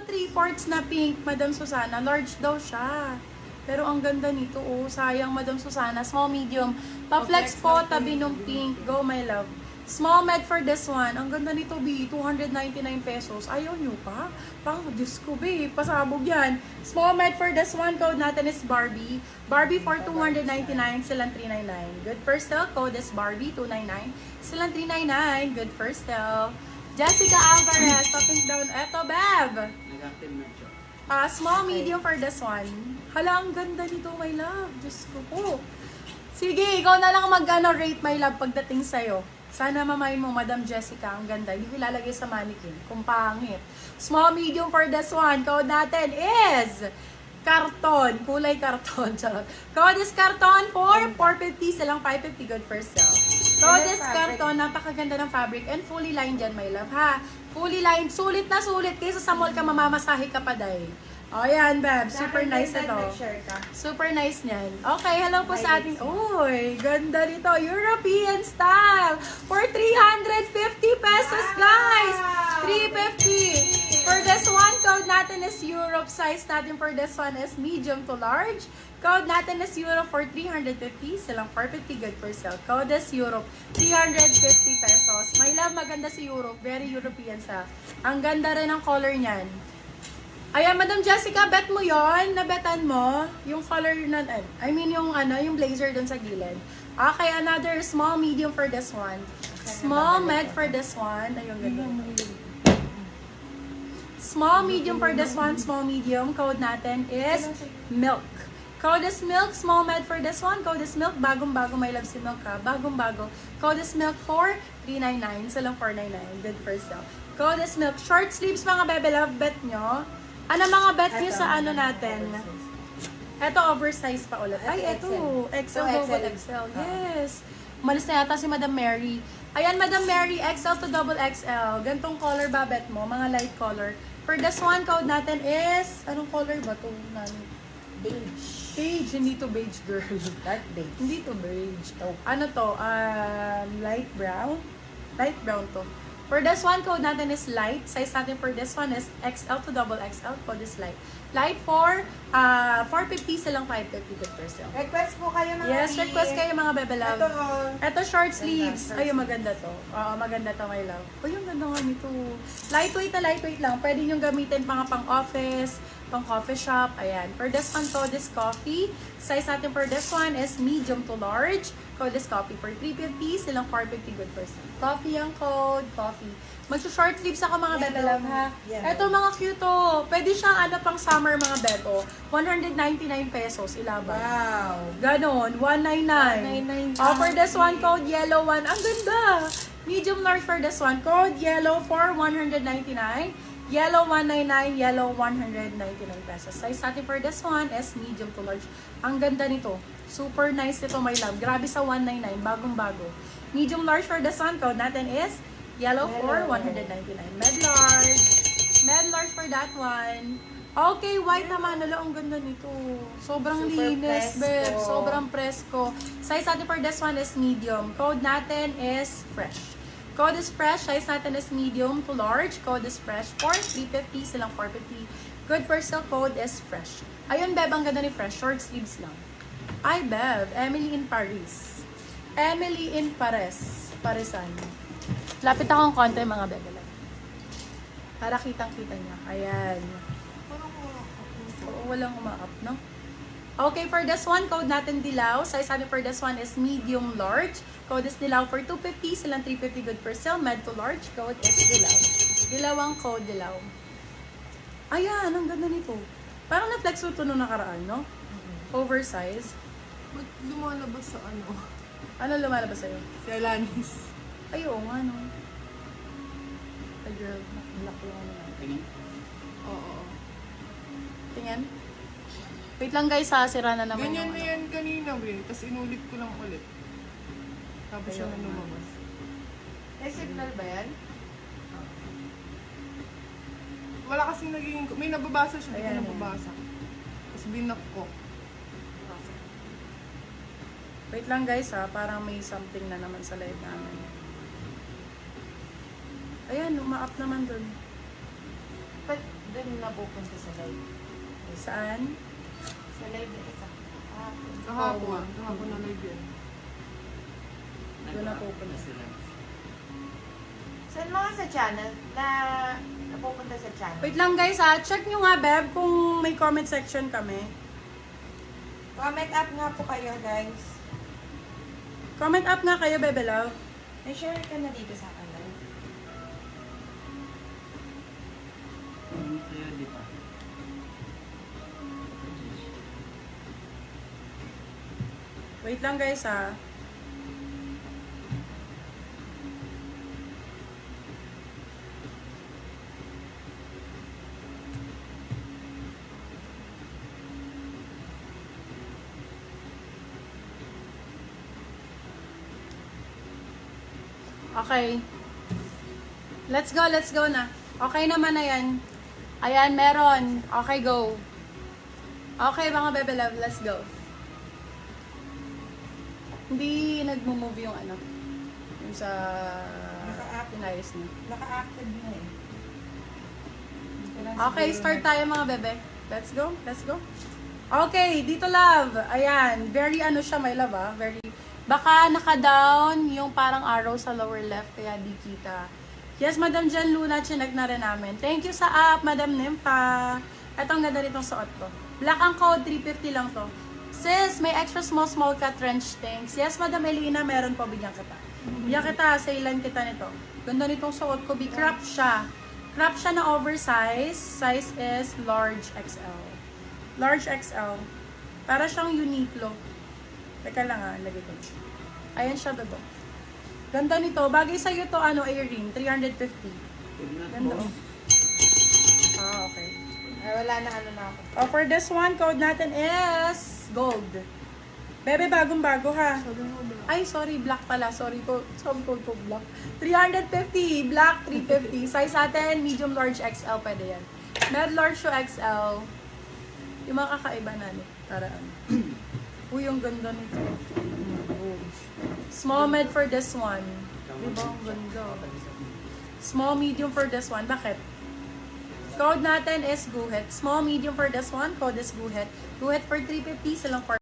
3/4 na pink, Madam Susana. Large daw siya. Pero ang ganda nito, oh. Sayang, Madam Susana. Small, medium. Pa-flex po, tabi nung pink. Go, my love. Small med for this one. Ang ganda nito, B. 299 pesos. Ayaw nyo pa? Pang, Diyos ko, B. Pasabog yan. Small med for this one. Code natin is Barbie. Barbie for 299. Silang 399. Good first sale. Code is Barbie. 299. Silang 399. Good first sale. Jessica Alvarez. Topping down. Eto, Bev. Small, medium for this one. Hala, ang ganda nito, my love. Diyos ko po. Sige, ikaw na lang rate, my love, pagdating sa'yo. Sana mamayin mo, Madam Jessica, ang ganda. Hindi ko ilalagay sa mannequin, kung pangit. Small, medium for this one. Code natin is karton. Kulay karton. Charot. Code is karton for 450. Silang 550. Good for sale. Code is karton. Napakaganda ng fabric. And fully lined dyan, my love, ha? Fully lined. Sulit na sulit. Kaysa sa mall ka, mamamasahe ka pa dahil. O, yan, Beb. Super nice ito. Super nice niyan. Okay, hello po sa ating... Uy, ganda nito. European style. For 350 pesos, guys. 350. For this one, code natin is Europe. Size natin for this one is medium to large. Code natin is Europe for 350. Silang 450. Good for sale. Code is Europe. 350 pesos. My love, maganda si Europe. Very European sa. Ang ganda rin ng color niyan. Ayan, Madam Jessica, bet mo yon, nabetan mo yung color na, I mean yung yung blazer dun sa gilid. Okay, another small, medium for this one. Small, med for this one. Ayun, ganun. Small, medium for this one. Small, medium. Code natin is milk. Code is milk. Small, med for this one. Code is milk. Bagong-bago, my love si milk ha. Bagong-bago. Code is milk for 399. Silang 499. Good for sale. Code is milk. Short sleeves, mga bebe love, bet nyo. Ano mga bet nyo sa ano natin? Ito, oversize pa ulit. Ay, ito. XL, double XL. Yes. Malis na yata si Madam Mary. Ayan, Madam Mary, XL to double XL. Gantong color ba bet mo? Mga light color. For this one, code natin is... Anong color ba ito? Beige. Beige. Hindi to beige, girl. Dark beige. Hindi to beige. Oh. Ano to? Light brown? Light brown to. For this one, code natin is light. Size natin for this one is XL to double XL. Code is light. Light for 450 silang 550 good per sale. Request po kayo mga Yes, request kayo mga bebe love. Ito short sleeves. Ganda, Ay, maganda to. Maganda to, my love. Ay, yung ganda nga nito. Lightweight lang. Pwede nyo gamitin mga pang-office, pang-coffee shop. Ayan. For this one, code is coffee. Size natin for this one is medium to large. Code is coffee for 350. Silang 450 good per sale. Coffee ang code. Coffee. Magsa-short sleeves ako mga bebe love, ha? Ito mga cute to. Pwede siyang pang summer mga bebo. 199 pesos ilaban. Wow. Ganon. 199. 199. For this one, code yellow one. Ang ganda. Medium large for this one. Code yellow for 199. Yellow 199. Yellow 199 pesos. Size natin for this one is medium to large. Ang ganda nito. Super nice nito, my love. Grabe sa 199. Bagong-bago. Medium large for this one. Code natin is yellow for 199. Med large. Med large for that one. Okay, white naman. Ala, ang ganda nito. Sobrang Super linis, presko. babe. Sobrang presko. Size natin for this one is medium. Code natin is fresh. Code is fresh. Size natin is medium to large. Code is fresh for 350. Silang 450. Good for sale. Code is fresh. Ayun, Beb. Ang ganda ni fresh. Short sleeves lang. Ay, Bev. Emily in Paris. Emily in Paris. Parisan. Lapit akong konti, mga bebe lang. Para kitang-kita niya. Ayan. Oo, walang uma-up, no? Okay, for this one, code natin dilaw. Size natin for this one is medium large. Code is dilaw for 250. Silang 350 good for sale. Med to large. Code is dilaw. Dilaw ang code, dilaw. Ayan, ang ganda nito. Parang na-flex ito nung nakaraan, no? Oversize. Ba't lumalabas sa ano? Ano lumalabas sa'yo? Si Alanis. Ay, oo nga, no? Ay, girl. Black lang naman. Tingin? Oo. Tingin? Wait lang guys, ha. Sira na naman Ganyan yung na yan kanina, Will. Tapos inulit ko lang ulit. Tapos siya na lumabas. May signal ba yan? Wala kasing naging... May nababasa siya, hindi ko Ayan, nababasa. Tapos binak ko. Wait lang guys, ha. Parang may something na naman sa live namin. Ayan, uma-up naman dun. But doon napupunta sa live. Saan? Sa live na isa. Kahapon na live yan. Doon na pupunta. Saan mga sa channel na napupunta sa channel? Wait lang guys ha, check nyo nga Beb kung may comment section kami. Comment up nga po kayo, guys. Comment up nga kayo, Bebe Love. I-share ka na dito sa akin. Wait lang guys ha. Okay. Let's go na. Okay naman na yan. Ayan, meron. Okay, go. Okay, mga Bebe Love, let's go. Hindi nagmo-move yung ano. Yung sa... Naka-active. Inayos na. Naka-active na eh. Okay, start tayo mga bebe. Let's go, let's go. Okay, dito love. Ayan, very ano siya, my love ah. Very, baka naka-down yung parang arrow sa lower left, kaya di kita. Yes, Madam Jan Luna, chinag na rin namin. Thank you sa app, Madam Nympha. Ito ang ganda nitong suot ko. Black ang code, 350 lang to. Sis, may extra small cut trench tanks. Yes, Madam Elena, meron po, bigyan kita. Bigyan kita, sailan kita nito. Ganda nitong suot ko, crop siya. Crop siya na oversize. Size is large XL. Large XL. Para siyang Uniqlo. Teka lang ah, lagay ko. Ayan siya, bebo. Ganda nito. Bagay sa'yo to, ano, earring. 350. Ganda oh. Ah, okay. Ay, wala na ano na ako. Oh, for this one, code natin is gold. Bebe, bagong-bago ha. Ay, sorry, black pala. Sorry po. Sabi ko black. 350. Black, 350. Size natin, medium, large, XL. Pwede yan. Med, large to XL. Yung mga kakaiba na nito. Para ano. Uy, yung ganda nito. Small, med for this one. Diba? Ang ganda. Small, medium for this one. Bakit? Code natin is Guhit. Small, medium for this one. Code is Guhit. Guhit for 350. Silang for